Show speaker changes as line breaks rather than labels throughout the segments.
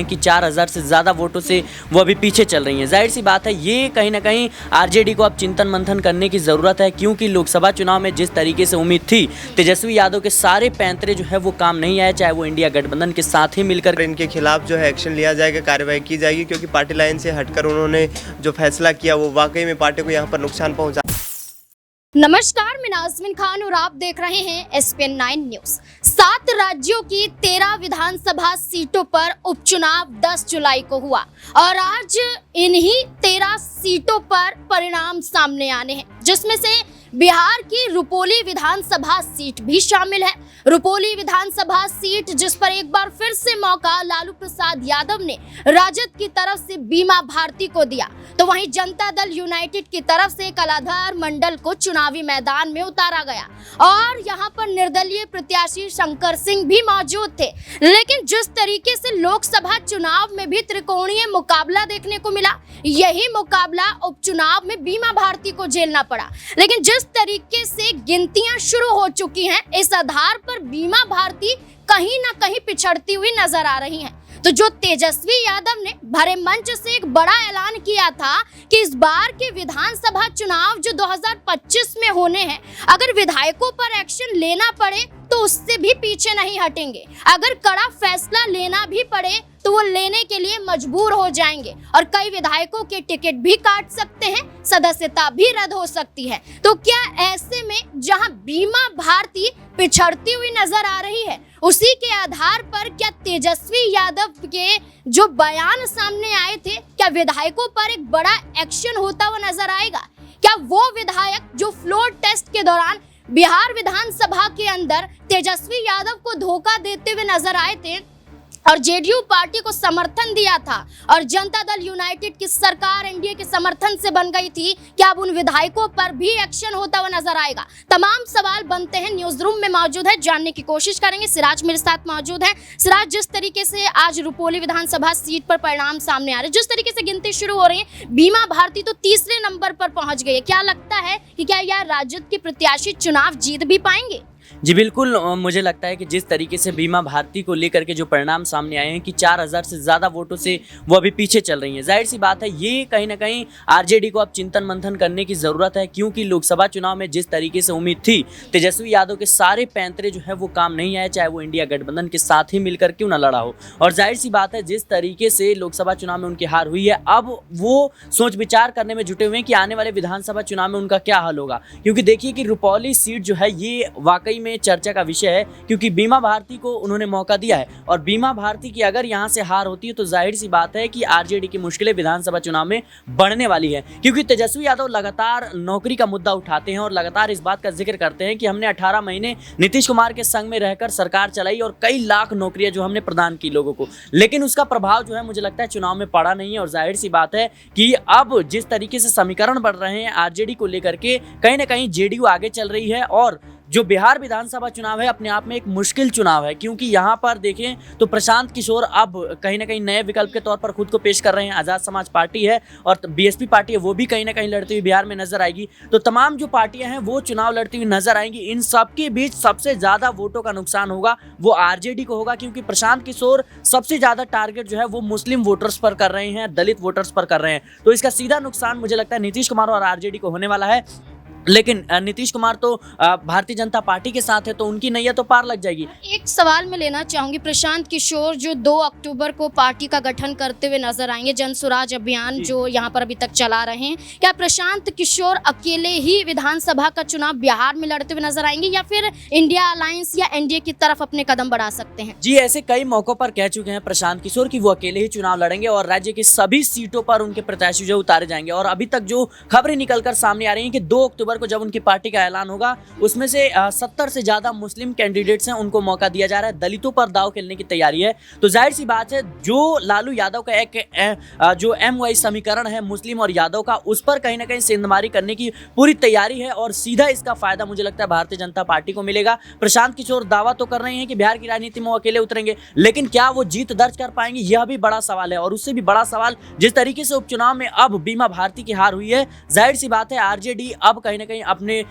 हैं कि 4000 से ज़्यादा वोटों से वो अभी पीछे चल रही हैं। जाहिर सी बात है ये कहीं ना कहीं आरजेडी को अब चिंतन मंथन करने की ज़रूरत है, क्योंकि लोकसभा चुनाव में जिस तरीके से उम्मीद थी तेजस्वी यादव के सारे पैंतरे जो है वो काम नहीं आए, चाहे वो इंडिया गठबंधन के साथ ही मिलकर
इनके खिलाफ जो है एक्शन लिया जाएगा, कार्रवाई की जाएगी, क्योंकि पार्टी लाइन से हटकर उन्होंने जो फैसला किया वो वाकई में पार्टी को यहाँ पर नुकसान पहुँचा।
नमस्कार, मैं नाज़मीन खान और आप देख रहे हैं SPN 9 न्यूज। 7 राज्यों की 13 विधानसभा सीटों पर उपचुनाव 10 जुलाई को हुआ और आज इन्हीं 13 सीटों पर परिणाम सामने आने हैं, जिसमें से बिहार की रुपोली विधानसभा सीट भी शामिल है। रुपोली विधानसभा सीट जिस पर एक बार फिर से मौका लालू प्रसाद यादव ने राजद की तरफ से बीमा भारती को दिया, तो वहीं जनता दल यूनाइटेड की तरफ से कलाधर मंडल को चुनावी मैदान में उतारा गया और यहां पर निर्दलीय प्रत्याशी शंकर सिंह भी मौजूद थे। लेकिन जिस तरीके से लोकसभा चुनाव में भी त्रिकोणीय मुकाबला देखने को मिला, यही मुकाबला उपचुनाव में बीमा भारती को झेलना पड़ा। लेकिन जिस तरीके से गिनतियां शुरू हो चुकी हैं, इस आधार पर बीमा भारती कहीं ना कहीं पिछड़ती हुई नजर आ रही हैं। तो जो तेजस्वी यादव ने भरे मंच से एक बड़ा ऐलान किया था कि इस बार के विधानसभा चुनाव जो 2025 में होने हैं, अगर विधायकों पर एक्शन लेना पड़े तो उससे भी पीछे नहीं हटेंगे, अगर कड़ा फैसला लेना भी पड़े तो वो लेने के लिए मजबूर हो जाएंगे और कई विधायकों के टिकट भी काट सकते हैं, सदस्यता भी रद्द हो सकती है। तो क्या ऐसे में जहां बीमा भारती पिछड़ती हुई नजर आ रही है, उसी के आधार पर क्या तेजस्वी यादव के जो बयान सामने आए थे, क्या विधायकों पर एक बड़ा एक्शन होता हुआ नजर आएगा? क्या वो विधायक जो फ्लोर टेस्ट के दौरान बिहार विधानसभा के अंदर तेजस्वी यादव को धोखा देते हुए नजर आए थे और जेडीयू पार्टी को समर्थन दिया था और जनता दल यूनाइटेड की सरकार एनडीए के समर्थन से बन गई थी, क्या अब उन विधायकों पर भी एक्शन होता हुआ नजर आएगा? तमाम सवाल बनते हैं। न्यूज रूम में मौजूद है, जानने की कोशिश करेंगे। सिराज मेरे साथ मौजूद है। सिराज, जिस तरीके से आज रुपोली विधानसभा सीट पर परिणाम सामने आ रहे, जिस तरीके से गिनती शुरू हो रही है, बीमा भारती तो तीसरे नंबर पर पहुंच गई है, क्या लगता है कि क्या यह राजद के प्रत्याशी चुनाव जीत भी पाएंगे?
जी बिल्कुल, मुझे लगता है कि जिस तरीके से बीमा भारती को लेकर के जो परिणाम सामने आए हैं कि 4000 से ज़्यादा वोटों से वो अभी पीछे चल रही हैं, जाहिर सी बात है ये कहीं ना कहीं आरजेडी को अब चिंतन मंथन करने की ज़रूरत है, क्योंकि लोकसभा चुनाव में जिस तरीके से उम्मीद थी तेजस्वी यादव के सारे पैंतरे जो है वो काम नहीं आए, चाहे वो इंडिया गठबंधन के साथ ही मिलकर क्यों ना लड़ा हो। और जाहिर सी बात है जिस तरीके से लोकसभा चुनाव में उनकी हार हुई है, अब वो सोच विचार करने में जुटे हुए हैं कि आने वाले विधानसभा चुनाव में उनका क्या हल होगा। क्योंकि देखिए कि रुपौली सीट जो है ये वाकई में चर्चा का विषय है, क्योंकि बीमा भारती को उन्होंने मौका दिया है और बीमा भारती की अगर यहां से हार होती है तो जाहिर सी बात है कि आरजेडी की मुश्किलें विधानसभा चुनाव में बढ़ने वाली है। क्योंकि तेजस्वी यादव लगातार नौकरी का मुद्दा उठाते हैं और लगातार इस बात का जिक्र करते हैं कि हमने 18 महीने नीतीश कुमार के संग में रहकर सरकार चलाई और कई लाख नौकरियां जो हमने प्रदान की लोगों को, लेकिन उसका प्रभाव जो है मुझे लगता है चुनाव में पड़ा नहीं है। और जाहिर सी बात है कि अब जिस तरीके से समीकरण बढ़ रहे हैं आरजेडी को लेकर के, कहीं ना कहीं जेडीयू आगे चल रही है और जो बिहार विधानसभा चुनाव है अपने आप में एक मुश्किल चुनाव है, क्योंकि यहाँ पर देखें तो प्रशांत किशोर अब कहीं ना कहीं नए विकल्प के तौर पर खुद को पेश कर रहे हैं। आज़ाद समाज पार्टी है और बीएसपी पार्टी है, वो भी कहीं ना कहीं लड़ती हुई बिहार में नजर आएगी। तो तमाम जो पार्टियां हैं वो चुनाव लड़ती हुई नजर आएंगी। इन सबके बीच सबसे ज़्यादा वोटों का नुकसान होगा वो आरजेडी को होगा, क्योंकि प्रशांत किशोर सबसे ज़्यादा टारगेट जो है वो मुस्लिम वोटर्स पर कर रहे हैं, दलित वोटर्स पर कर रहे हैं। तो इसका सीधा नुकसान मुझे लगता है नीतीश कुमार और आरजेडी को होने वाला है। लेकिन नीतीश कुमार तो भारतीय जनता पार्टी के साथ है, तो उनकी नैया तो पार लग जाएगी।
एक सवाल मैं लेना चाहूंगी, प्रशांत किशोर जो 2 अक्टूबर को पार्टी का गठन करते हुए नजर आएंगे, जन स्वराज अभियान जो यहाँ पर अभी तक चला रहे हैं, क्या प्रशांत किशोर अकेले ही विधानसभा का चुनाव बिहार में लड़ते हुए नजर आएंगे या फिर इंडिया अलायंस या एनडीए की तरफ अपने कदम बढ़ा सकते हैं?
जी, ऐसे कई मौकों पर कह चुके हैं प्रशांत किशोर कि वो अकेले ही चुनाव लड़ेंगे और राज्य की सभी सीटों पर उनके प्रत्याशी जो उतारे जाएंगे। और अभी तक जो खबरें निकलकर सामने आ रही हैं कि 2 अक्टूबर को जब उनकी पार्टी का ऐलान होगा, उसमें से 70 से ज्यादा मुस्लिम कैंडिडेट्स हैं, उनको मौका दिया जा रहा है, दलितों पर दाव खेलने की तैयारी है। तो जाहिर सी बात है जो लालू यादव का एक जो एमवाई समीकरण है मुस्लिम और यादव का, उस पर कहीं ना कहीं सेंधमारी करने की पूरी तैयारी है और सीधा इसका फायदा मुझे लगता है भारतीय जनता पार्टी को मिलेगा। प्रशांत किशोर दावा तो कर रहे हैं कि बिहार की राजनीति में वो अकेले उतरेंगे, लेकिन क्या वो जीत दर्ज कर पाएंगे, यह भी बड़ा सवाल है। और उससे भी बड़ा सवाल, जिस तरीके से उपचुनाव में अब बीमा भारती की हार हुई है, जाहिर सी बात है आरजेडी अब कहीं न कहीं अपने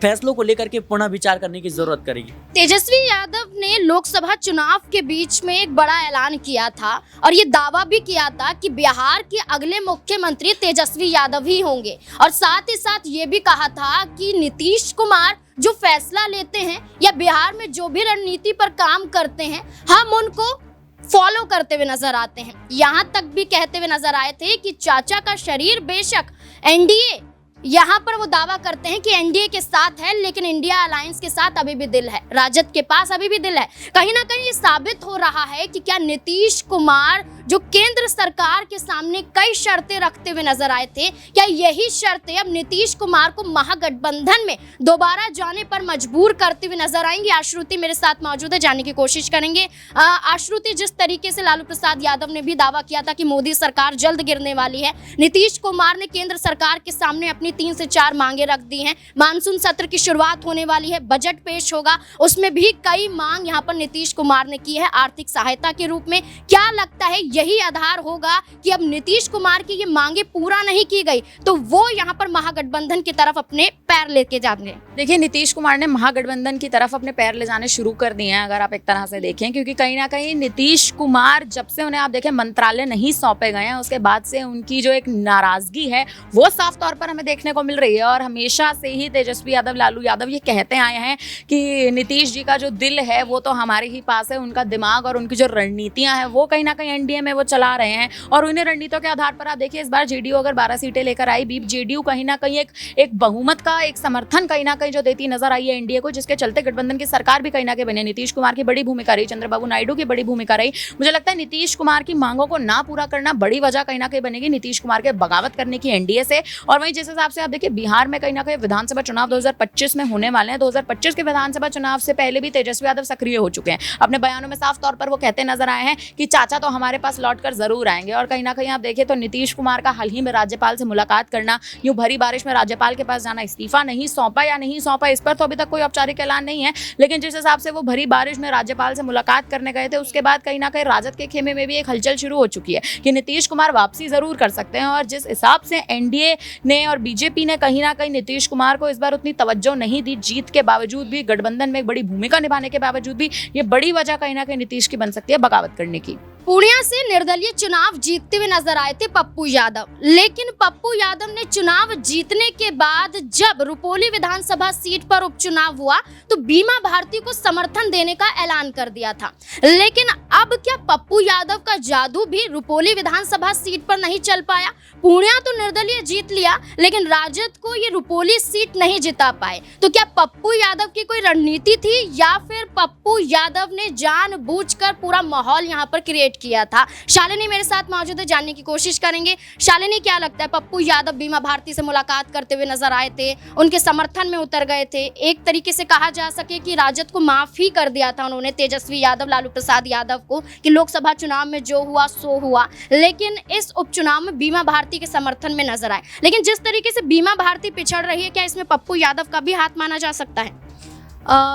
फैसलों को लेकर के पुनः विचार करने की जरूरत करेगी।
तेजस्वी यादव ने लोकसभा चुनाव के बीच में एक बड़ा ऐलान किया था और ये दावा भी किया था कि बिहार के अगले मुख्यमंत्री तेजस्वी यादव ही होंगे, और साथ ही साथ ये भी कहा था कि नीतीश कुमार जो फैसला लेते हैं या बिहार में जो भी रणनीति पर काम करते हैं, हम उनको फॉलो करते हुए नजर आते हैं। यहाँ तक भी कहते हुए नजर आए थे कि चाचा का शरीर बेशक एनडीए, यहाँ पर वो दावा करते हैं कि एनडीए के साथ है, लेकिन इंडिया अलायंस के साथ अभी भी दिल है, राजद के पास अभी भी दिल है। कहीं ना कहीं ये साबित हो रहा है कि क्या नीतीश कुमार जो केंद्र सरकार के सामने कई शर्तें रखते हुए नजर आए थे, क्या यही शर्तें अब नीतीश कुमार को महागठबंधन में दोबारा जाने पर मजबूर करते हुए नजर आएंगी? आश्रुति मेरे साथ मौजूद है, जानने की कोशिश करेंगे। आश्रुति, जिस तरीके से लालू प्रसाद यादव ने भी दावा किया था कि मोदी सरकार जल्द गिरने वाली है, नीतीश कुमार ने केंद्र सरकार के सामने अपनी 3 से 4 मांगे रख दी हैं। मानसून सत्र की शुरुआत होने वाली है, बजट पेश होगा, उसमें भी कई मांग यहां पर नीतीश कुमार ने की है आर्थिक सहायता के रूप में। क्या लगता है यही आधार होगा कि अब नीतीश कुमार की ये मांगे पूरा नहीं की गई तो वो यहां पर महागठबंधन की तरफ अपने पैर लेके जाएंगे?
देखिए, नीतीश कुमार ने महागठबंधन की तरफ अपने पैर ले जाने शुरू कर दिए हैं, अगर आप एक तरह से देखें, क्योंकि कहीं ना कहीं नीतीश कुमार जब से उन्हें आप देखें मंत्रालय नहीं सौंपे गए हैं, उसके बाद से उनकी जो एक नाराजगी है वो साफ तौर पर हमें देखने को मिल रही है। और हमेशा से ही तेजस्वी यादव, लालू यादव ये कहते आए हैं कि नीतीश जी का जो दिल है वो तो हमारे ही पास है, उनका दिमाग और उनकी जो रणनीतियां हैं वो कहीं ना कहीं एनडीए में वो चला रहे हैं। और उन्हें रणनीतियों के आधार पर आप देखिए, इस बार जेडीयू अगर 12 सीटें लेकर आई, भी जेडीयू कहीं ना कहीं एक बहुमत का एक समर्थन कहीं ना कहीं जो देती नजर आई है एनडीए को, जिसके चलते गठबंधन की सरकार भी कहीं ना कहीं बने। नीतीश कुमार की बड़ी भूमिका रही, चंद्रबाबू नायडू की बड़ी भूमिका रही। मुझे लगता है नीतीश कुमार की मांगों को ना पूरा करना बड़ी वजह कहीं ना कहीं बनेगी नीतीश कुमार के बगावत करने की एनडीए से। और वहीं जिस हिसाब से आप देखिए बिहार में कहीं ना कहीं विधानसभा चुनाव 2025 में होने वाले हैं, 2025 के विधानसभा चुनाव से पहले भी तेजस्वी यादव सक्रिय हो चुके हैं। अपने बयानों में साफ तौर पर वो कहते नजर आए हैं कि चाचा तो हमारे पास लौटकर जरूर आएंगे। और कहीं ना कहीं आप देखिए तो नीतीश कुमार का हाल ही में राज्यपाल से मुलाकात करना, यूं भरी बारिश में राज्यपाल के पास जाना, इस्तीफा नहीं सौंपा या नहीं सौंपा इस पर तो अभी तक कोई औपचारिक ऐलान नहीं है, लेकिन जिस हिसाब से वो भरी बारिश में राज्यपाल से मुलाकात करने गए थे, उसके बाद कहीं ना कहीं राजद के खेमे में भी एक हलचल शुरू हो चुकी है कि नीतीश कुमार वापसी जरूर कर सकते हैं। और जिस हिसाब से एनडीए ने और बीजेपी ने कहीं ना कहीं नीतीश कुमार को इस बार उतनी तवज्जो नहीं दी, जीत के बावजूद भी, गठबंधन में एक बड़ी भूमिका निभाने के बावजूद भी, ये बड़ी वजह कहीं ना कहीं नीतीश की बन सकती है बगावत करने की।
पूर्णिया से निर्दलीय चुनाव जीतते हुए नजर आए थे पप्पू यादव, लेकिन पप्पू यादव ने चुनाव जीतने के बाद जब रुपोली विधानसभा सीट पर उपचुनाव हुआ तो बीमा भारती को समर्थन देने का ऐलान कर दिया था। लेकिन अब क्या पप्पू यादव का जादू भी रुपोली विधानसभा सीट पर नहीं चल पाया? पूर्णिया तो निर्दलीय जीत लिया, लेकिन राजद को ये रुपोली सीट नहीं जिता पाए। तो क्या पप्पू यादव की कोई रणनीति थी या फिर पप्पू यादव ने जानबूझकर पूरा माहौल यहाँ पर क्रिएट किया था? शालिनी मेरे साथ मौजूद है, जानने की कोशिश करेंगे। शालिनी, क्या लगता है पप्पू यादव बीमा भारती से मुलाकात करते हुए नजर आए थे, उनके समर्थन में उतर गए थे, एक तरीके से कहा जा सके कि राजद को माफ ही कर दिया था उन्होंने, तेजस्वी यादव, लालू प्रसाद यादव को, कि लोकसभा चुनाव में जो हुआ सो हुआ, लेकिन इस उपचुनाव में बीमा भारती के समर्थन में नजर आए। लेकिन जिस तरीके से बीमा भारती पिछड़ रही है, क्या इसमें पप्पू यादव का भी हाथ माना जा सकता है?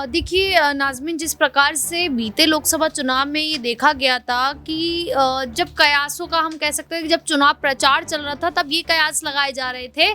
देखिए नाज़मीन, जिस प्रकार से बीते लोकसभा चुनाव में ये देखा गया था कि जब कयासों का हम कह सकते हैं कि जब चुनाव प्रचार चल रहा था तब ये कयास लगाए जा रहे थे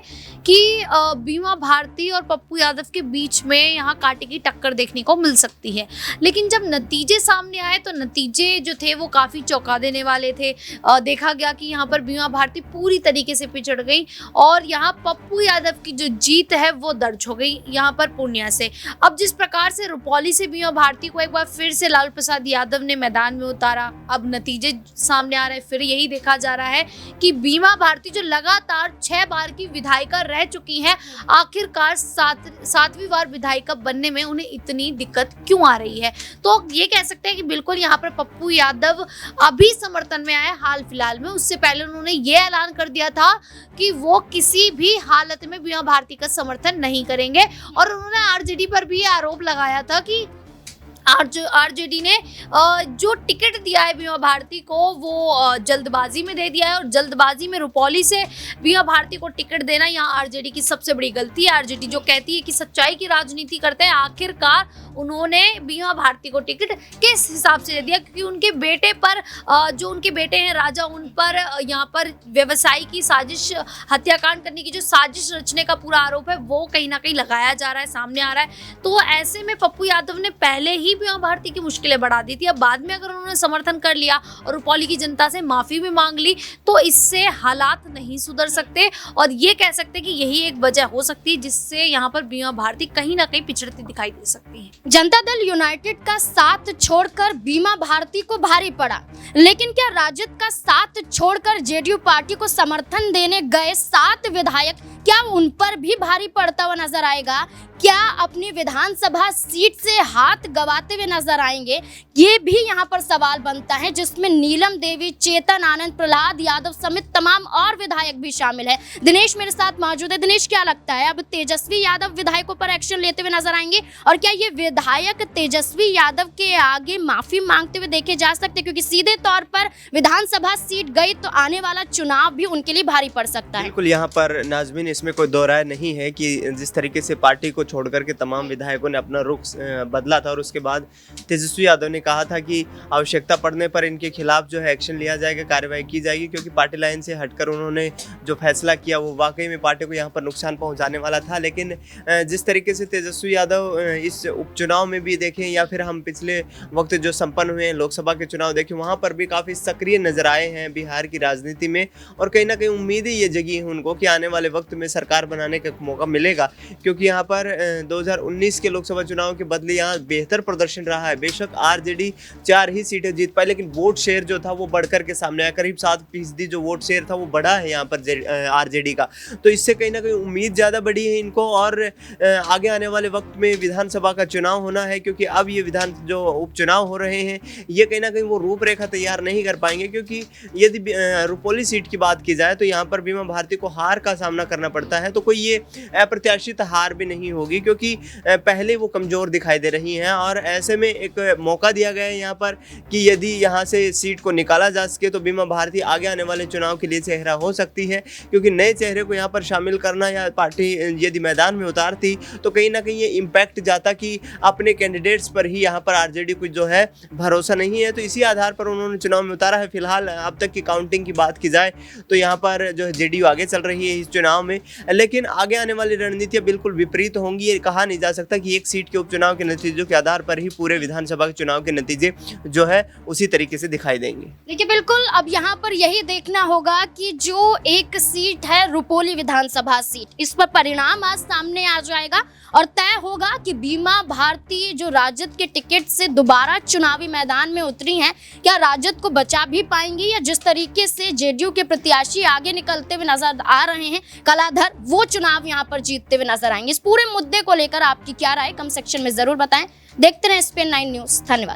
कि बीमा भारती और पप्पू यादव के बीच में यहाँ कांटे की टक्कर देखने को मिल सकती है। लेकिन जब नतीजे सामने आए तो नतीजे जो थे वो काफ़ी चौंका देने वाले थे। देखा गया कि यहाँ पर बीमा भारती पूरी तरीके से पिछड़ गई और यहाँ पप्पू यादव की जो जीत है वो दर्ज हो गई यहाँ पर पूर्णिया से। अब जिस प्रकार से रुपौली से बीमा भारती को एक बार फिर से लालू प्रसाद यादव ने मैदान में उतारा, अब नतीजे सामने आ रहे हैं। फिर यही देखा जा रहा है कि बीमा भारती जो लगातार 6 बार की विधायिका रह चुकी हैं, आखिरकार 7वीं बार विधायिका बनने में उन्हें इतनी दिक्कत क्यों आ रही है। तो ये कह सकते हैं कि बिल्कुल यहाँ पर पप्पू यादव अभी समर्थन में आए हाल फिलहाल में। उससे पहले उन्होंने ये ऐलान कर दिया था कि वो किसी भी हालत में बीमा भारती का समर्थन नहीं करेंगे और उन्होंने आरजेडी पर भी आरोप लगाया था कि आरजेडी ने जो टिकट दिया है बीमा भारती को वो जल्दबाजी में दे दिया है, और जल्दबाजी में रुपौली से बीमा भारती को टिकट देना यहाँ आरजेडी की सबसे बड़ी गलती है। आरजेडी जो कहती है कि सच्चाई की राजनीति करते हैं, आखिरकार उन्होंने बीमा भारती को टिकट किस हिसाब से दे दिया, क्योंकि उनके बेटे पर जो उनके बेटे हैं राजा, उन पर यहाँ पर व्यवसायी की साजिश, हत्याकांड करने की जो साजिश रचने का पूरा आरोप है वो कहीं ना कहीं लगाया जा रहा है, सामने आ रहा है। तो ऐसे में पप्पू यादव ने पहले ही बीमा भारती की मुश्किलें बढ़ा दी थी। अब बाद में अगर उन्होंने समर्थन कर लिया और रुपौली की जनता से माफी भी मांग ली तो इससे हालात नहीं सुधर सकते, और ये कह सकते कि यही एक वजह हो सकती है जिससे यहाँ पर बीमा भारती कहीं ना कहीं पिछड़ती दिखाई दे सकती है।
जनता दल यूनाइटेड का साथ छोड़कर बीमा भारती को भारी पड़ा, लेकिन क्या राजद का साथ छोड़कर जेडीयू पार्टी को समर्थन देने गए 7 विधायक क्या उन पर भी भारी पड़ता हुआ नजर आएगा? क्या अपनी विधानसभा सीट से हाथ गंवाते हुए नजर आएंगे? ये भी यहाँ पर सवाल बनता है, जिसमें नीलम देवी, चेतन आनंद, प्रहलाद यादव समेत तमाम और विधायक भी शामिल है। दिनेश मेरे साथ मौजूद है। दिनेश, क्या लगता है अब तेजस्वी यादव विधायकों पर एक्शन लेते हुए नजर आएंगे, और क्या ये विधायक तेजस्वी यादव के आगे माफी मांगते हुए देखे जा सकते, क्योंकि सीधे तौर पर विधानसभा सीट गई तो आने वाला चुनाव भी उनके लिए भारी पड़ सकता है?
बिल्कुल, यहाँ पर नाजमीन इसमें कोई दो राय नहीं है कि जिस तरीके से पार्टी को छोड़कर के तमाम विधायकों ने अपना रुख बदला था, और उसके बाद तेजस्वी यादव ने कहा था कि आवश्यकता पड़ने पर इनके खिलाफ जो है एक्शन लिया जाएगा, कार्रवाई की जाएगी, क्योंकि पार्टी लाइन से हटकर उन्होंने जो फैसला किया वो वाकई में पार्टी को यहाँ पर नुकसान पहुँचाने वाला था। लेकिन जिस तरीके से तेजस्वी यादव इस उपचुनाव में भी देखें या फिर हम पिछले वक्त जो संपन्न हुए हैं लोकसभा के चुनाव देखें, वहाँ पर भी काफ़ी सक्रिय नजर आए हैं बिहार की राजनीति में, और कहीं ना कहीं उम्मीदें ये जगी हैं उनको कि आने वाले वक्त में सरकार बनाने का मौका मिलेगा, क्योंकि यहाँ पर 2019 के लोकसभा चुनाव के बदले यहाँ बेहतर प्रदर्शन रहा है। बेशक आरजेडी 4 ही सीटें जीत पाई, लेकिन वोट शेयर जो था वो बढ़कर के सामने आया। करीब 7% जो वोट शेयर था वो बढ़ा है यहाँ पर आरजेडी का, तो इससे कहीं ना कहीं उम्मीद ज़्यादा बढ़ी है इनको, और आगे आने वाले वक्त में विधानसभा का चुनाव होना है, क्योंकि अब ये जो उपचुनाव हो रहे हैं ये कहीं ना कहीं वो रूपरेखा तैयार नहीं कर पाएंगे, क्योंकि यदि रुपौली सीट की बात की जाए तो यहाँ पर बीमा भारती को हार का सामना करना पड़ता है, तो कोई ये अप्रत्याशित हार भी नहीं होगी, क्योंकि पहले वो कमज़ोर दिखाई दे रही हैं, और ऐसे में एक मौका दिया गया है यहाँ पर कि यदि यहाँ से सीट को निकाला जा सके तो बीमा भारती आगे आने वाले चुनाव के लिए चेहरा हो सकती है, क्योंकि नए चेहरे को यहाँ पर शामिल करना या पार्टी यदि मैदान में उतारती तो कहीं ना कहीं ये इम्पैक्ट जाता कि अपने कैंडिडेट्स पर ही यहाँ पर आरजेडी को जो है भरोसा नहीं है, तो इसी आधार पर उन्होंने चुनाव में उतारा है। फिलहाल अब तक की काउंटिंग की बात की जाए तो यहाँ पर जो है जेडीयू आगे चल रही है इस चुनाव में, लेकिन आगे आने वाली रणनीतियाँ बिल्कुल विपरीत होंगी। ये कहा नहीं जा सकता कि एक सीट के उपचुनाव के नतीजों के आधार पर ही पूरे विधानसभा के चुनाव के नतीजे जो है उसी तरीके से दिखाई देंगे।
देखिए, बिल्कुल अब यहाँ पर यही देखना होगा कि जो एक सीट है रुपौली विधानसभा सीट, इस पर परिणाम आज सामने आ जाएगा और तय होगा कि बीमा भारती जो राजद के टिकट से दोबारा चुनावी मैदान में उतरी हैं, क्या राजद को बचा भी पाएंगी, या जिस तरीके से जेडीयू के प्रत्याशी आगे निकलते हुए नजर आ रहे हैं कलाधर, वो चुनाव यहाँ पर जीतते हुए नजर आएंगे। इस पूरे मुद्दे को लेकर आपकी क्या राय, कमेंट सेक्शन में जरूर बताएं। देखते रहें SPN9 न्यूज़। धन्यवाद।